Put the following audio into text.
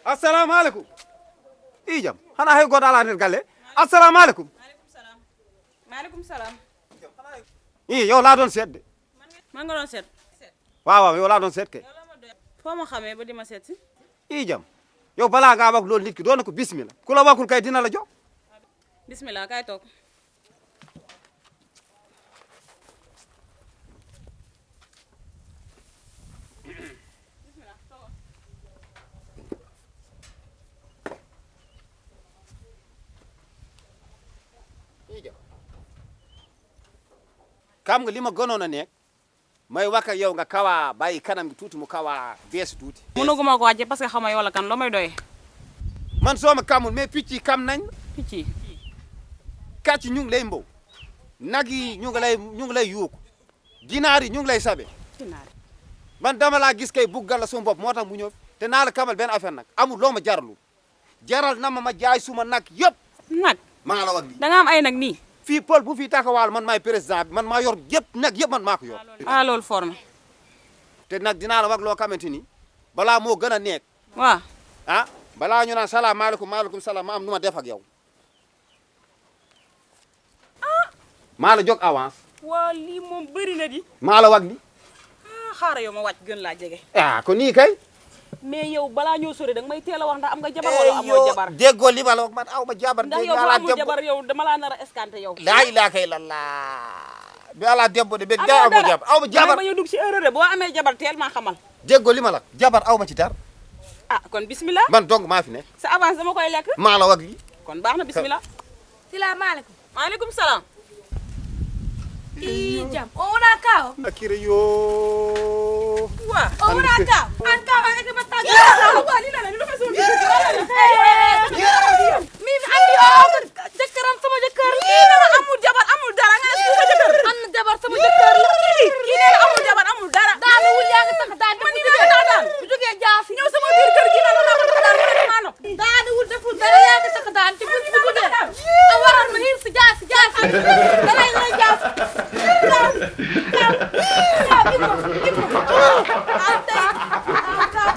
asalaamaaleykum i jam xanaa xay goor ala nder galle asalaamaaleykum maaleykum salaam. i yow laa doon seet de man nga doon seet. waaw yow laa doon seet ke foo ma xamee ba di ma seet si. i jam yow balaa ngaa wax loolu nit ki doon na ko bismillah ku la waxul kay dina la jox bismillah kay toog. xam nga li ma gënoon a nekk may wax ak yow nga kawa bàyyi kanam gi tuuti mu kawa beesu tuuti mënuguma ko wàcce parce que xama yow la kan loo may doyee. man soo ma kamul mais picc yi kam nañ picc yi. kàcc ñu ngi lay mbow nag yi ñu ngi lay yuuku ginaar yi ñu ngi lay sabe man dama laa gis kay buggal la suma bopp moo tax mu ñëw te naa la kamal benn affaire nag amul loo ma jaralul jaral na ma jaay suma nag yëpp nag maa la wax lii da nga am ay nag nii. fii Paul bu fii taxawaal man maay président bi man maa yor yëpp nag yëpp man maa ko yor ah loolu formé. te nag dinaa la wax loo xamante ni balaa moo gën a nekk waaw. ah balaa ñu naan salaamaaleykum maaleykum salaam ma am nu ma def ak yow maa la jóg avance waa lii moom bëri na di. maa la wax li ah xaaral yow ma wàcc gën laa jege. ah ko nii kay mais yow balaa ñoo sori danga may teel a wax ndax am nga jabar wala amoo jabar. déggoo li ma la wax man aw ma jabar ndax yow boo amul jabar yow dama laa nar a escanté yow. laa ilaaha illallah bi ala debbo de be gaa amoo jabar aw ma jabar ba ñu dugg ci erreur boo amee jabar teel maa xamal. déggoo li ma la jabar aw ma ci dara ah kon bismillah. man dong maa fi ne sa avance dama koy lekk. maa la wax li kon baax na bismillah. salaamaaleykum. maaleykum salaam. i jam o wona kaw akire yo waa. o wona kaw an kaw an eke batta waa lii la lu fa sama min andi o jëkkëram sama jëkkër kii nee na amul jabar amul dara nga ne sa jëkkër. am na jabar sama jëkkër la kii nee na amul jabar amul dara. daanu wul yaa ngi tax daan man nii naa daa daan. bu jógee jaasi ñëw sama biir kër gi naan la ko tax daan mu ne maa nopp. daanu wul deful dara yaa ngi tax daan te bu jógee a waral ma hiir si jaasi dara nga jaasi Antay.